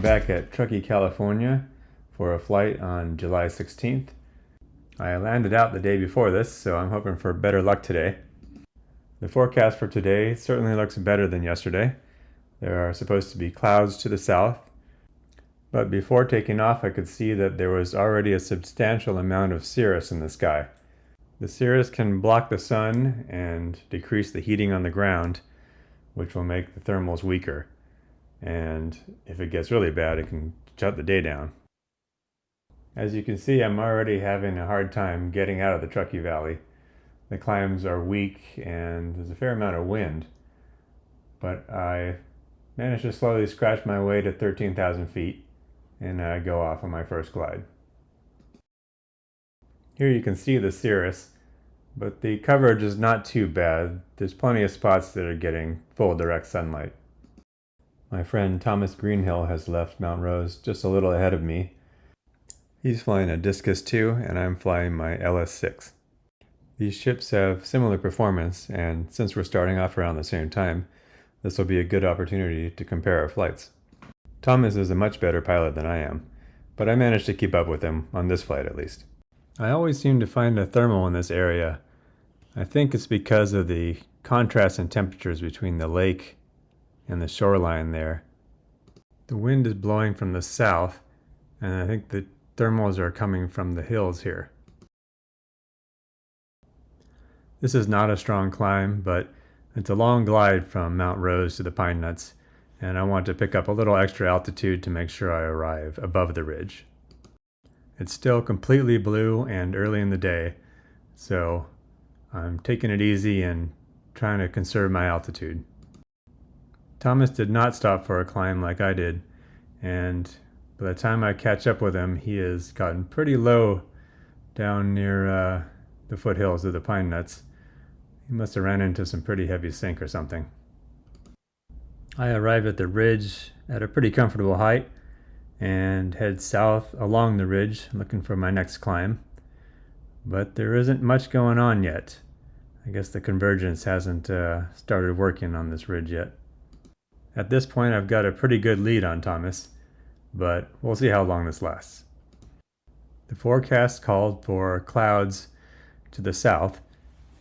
back at Truckee, California for a flight on July 16th. I landed out the day before this, so I'm hoping for better luck today. The forecast for today certainly looks better than yesterday. There are supposed to be clouds to the south, but before taking off I could see that there was already a substantial amount of cirrus in the sky. The cirrus can block the sun and decrease the heating on the ground, which will make the thermals weaker. And if it gets really bad, it can shut the day down. As you can see, I'm already having a hard time getting out of the Truckee Valley. The climbs are weak and there's a fair amount of wind, but I managed to slowly scratch my way to 13,000 feet and I go off on my first glide. Here you can see the cirrus, but the coverage is not too bad. There's plenty of spots that are getting full direct sunlight. My friend Thomas Greenhill has left Mount Rose just a little ahead of me. He's flying a Discus 2 and I'm flying my LS6. These ships have similar performance, and since we're starting off around the same time, this will be a good opportunity to compare our flights. Thomas is a much better pilot than I am, but I managed to keep up with him on this flight at least. I always seem to find a thermal in this area. I think it's because of the contrast in temperatures between the lake and the shoreline there. The wind is blowing from the south, and I think the thermals are coming from the hills here. This is not a strong climb, but it's a long glide from Mount Rose to the Pine Nuts, and I want to pick up a little extra altitude to make sure I arrive above the ridge. It's still completely blue and early in the day, so I'm taking it easy and trying to conserve my altitude. Thomas did not stop for a climb like I did, and by the time I catch up with him, he has gotten pretty low down near the foothills of the Pine Nuts. He must have ran into some pretty heavy sink or something. I arrive at the ridge at a pretty comfortable height and head south along the ridge looking for my next climb. But there isn't much going on yet. I guess the convergence hasn't started working on this ridge yet. At this point I've got a pretty good lead on Thomas, but we'll see how long this lasts. The forecast called for clouds to the south,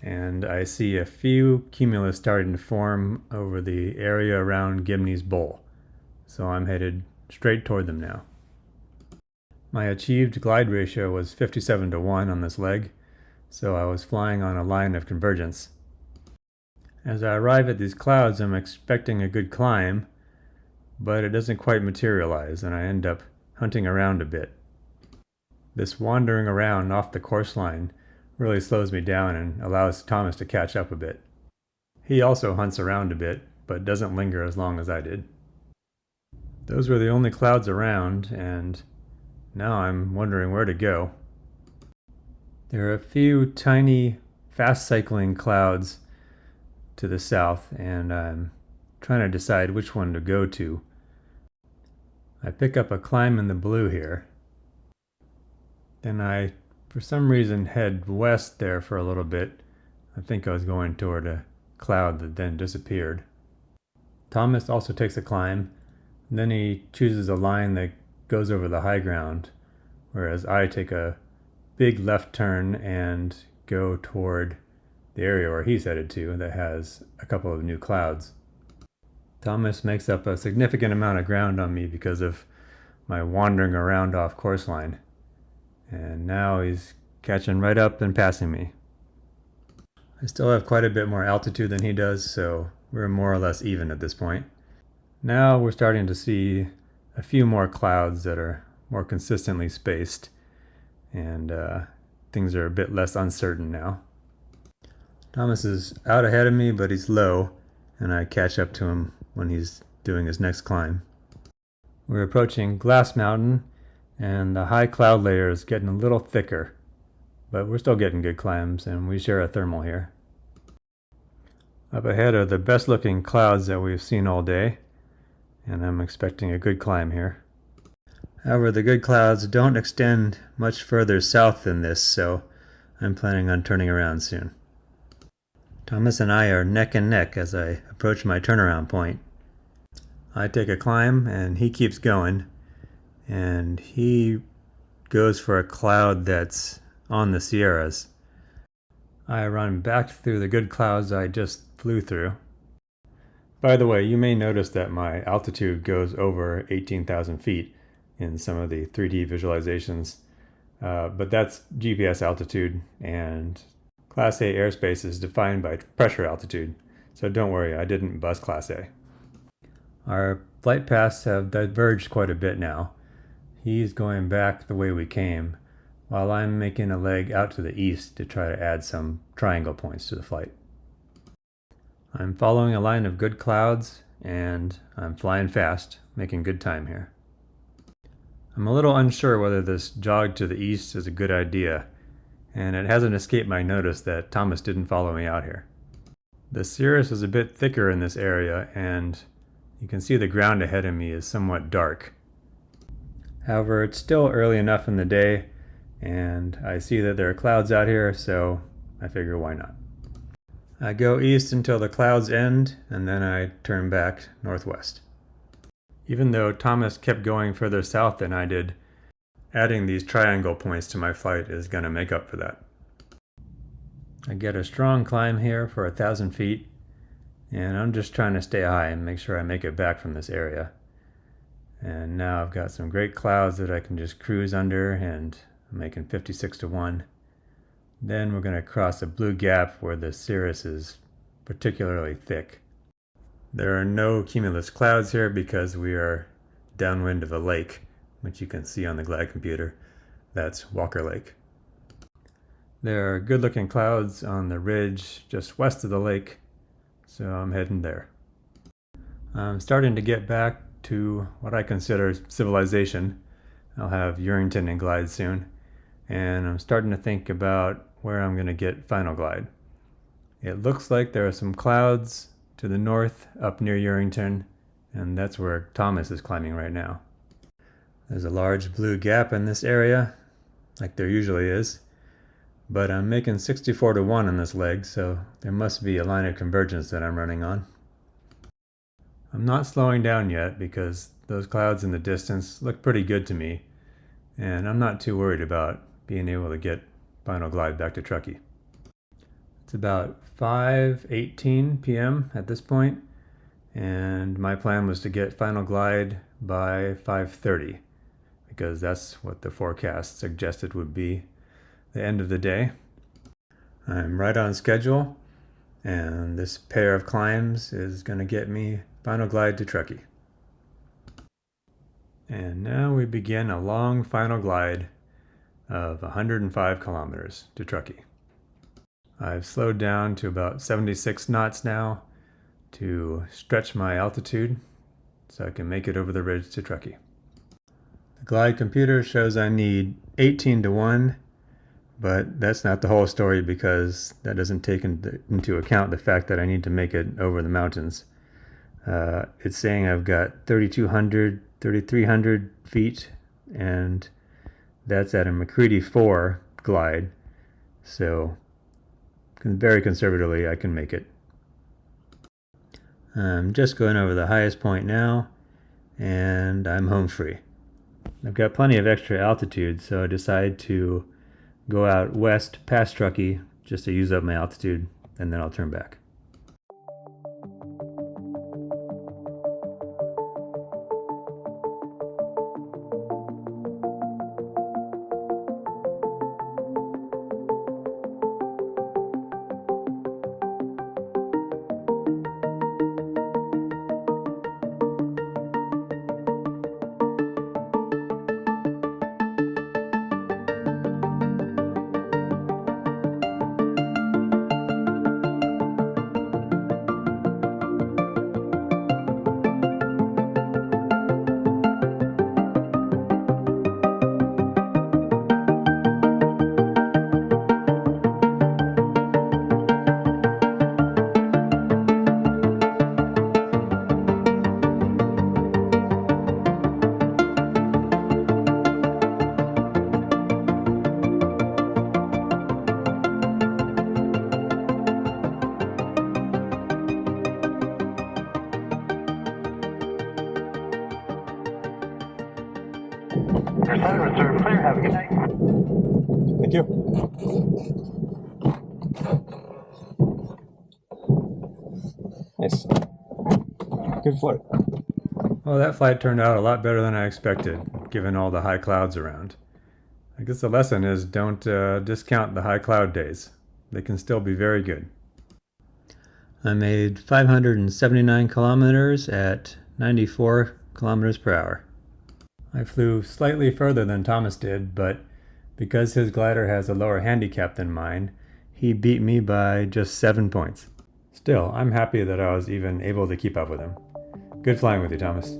and I see a few cumulus starting to form over the area around Gibney's Bowl, so I'm headed straight toward them now. My achieved glide ratio was 57:1 on this leg, so I was flying on a line of convergence. As I arrive at these clouds, I'm expecting a good climb, but it doesn't quite materialize, and I end up hunting around a bit. This wandering around off the course line really slows me down and allows Thomas to catch up a bit. He also hunts around a bit, but doesn't linger as long as I did. Those were the only clouds around, and now I'm wondering where to go. There are a few tiny, fast-cycling clouds to the south, and I'm trying to decide which one to go to. I pick up a climb in the blue here. Then I, for some reason, head west there for a little bit. I think I was going toward a cloud that then disappeared. Thomas also takes a climb, and then he chooses a line that goes over the high ground, whereas I take a big left turn and go toward the area where he's headed to that has a couple of new clouds. Thomas makes up a significant amount of ground on me because of my wandering around off course line, and now he's catching right up and passing me. I still have quite a bit more altitude than he does, so we're more or less even at this point. Now we're starting to see a few more clouds that are more consistently spaced, and things are a bit less uncertain now. Thomas is out ahead of me, but he's low, and I catch up to him when he's doing his next climb. We're approaching Glass Mountain, and the high cloud layer is getting a little thicker, but we're still getting good climbs, and we share a thermal here. Up ahead are the best looking clouds that we've seen all day, and I'm expecting a good climb here. However, the good clouds don't extend much further south than this, so I'm planning on turning around soon. Thomas and I are neck and neck as I approach my turnaround point. I take a climb and he keeps going, and he goes for a cloud that's on the Sierras. I run back through the good clouds I just flew through. By the way, you may notice that my altitude goes over 18,000 feet in some of the 3D visualizations, but that's GPS altitude, and Class A airspace is defined by pressure altitude, so don't worry, I didn't bust Class A. Our flight paths have diverged quite a bit now. He's going back the way we came, while I'm making a leg out to the east to try to add some triangle points to the flight. I'm following a line of good clouds, and I'm flying fast, making good time here. I'm a little unsure whether this jog to the east is a good idea, and it hasn't escaped my notice that Thomas didn't follow me out here. The cirrus is a bit thicker in this area, and you can see the ground ahead of me is somewhat dark. However, it's still early enough in the day, and I see that there are clouds out here, so I figure why not. I go east until the clouds end, and then I turn back northwest. Even though Thomas kept going further south than I did, adding these triangle points to my flight is going to make up for that. I get a strong climb here for 1,000 feet, and I'm just trying to stay high and make sure I make it back from this area. And now I've got some great clouds that I can just cruise under, and I'm making 56 to 1. Then we're going to cross a blue gap where the cirrus is particularly thick. There are no cumulus clouds here because we are downwind of a lake, which you can see on the glide computer. That's Walker Lake. There are good looking clouds on the ridge just west of the lake, so I'm heading there. I'm starting to get back to what I consider civilization. I'll have Urington and glide soon, and I'm starting to think about where I'm going to get final glide. It looks like there are some clouds to the north up near Urington, and that's where Thomas is climbing right now. There's a large blue gap in this area, like there usually is, but I'm making 64 to 1 on this leg, so there must be a line of convergence that I'm running on. I'm not slowing down yet because those clouds in the distance look pretty good to me, and I'm not too worried about being able to get final glide back to Truckee. It's about 5:18 p.m. at this point, and my plan was to get final glide by 5:30 because that's what the forecast suggested would be the end of the day. I'm right on schedule, and this pair of climbs is going to get me final glide to Truckee. And now we begin a long final glide of 105 kilometers to Truckee. I've slowed down to about 76 knots now to stretch my altitude so I can make it over the ridge to Truckee. The glide computer shows I need 18 to 1, but that's not the whole story because that doesn't take into account the fact that I need to make it over the mountains. It's saying I've got 3,200, 3,300 feet, and that's at a McCready 4 glide, so very conservatively I can make it. I'm just going over the highest point now, and I'm home free. I've got plenty of extra altitude, so I decide to go out west past Truckee just to use up my altitude, and then I'll turn back. Your center reserve clear. Have a good night. Thank you. Nice. Good flight. Well, that flight turned out a lot better than I expected, given all the high clouds around. I guess the lesson is don't discount the high cloud days. They can still be very good. I made 579 kilometers at 94 kilometers per hour. I flew slightly further than Thomas did, but because his glider has a lower handicap than mine, he beat me by just 7 points. Still, I'm happy that I was even able to keep up with him. Good flying with you, Thomas.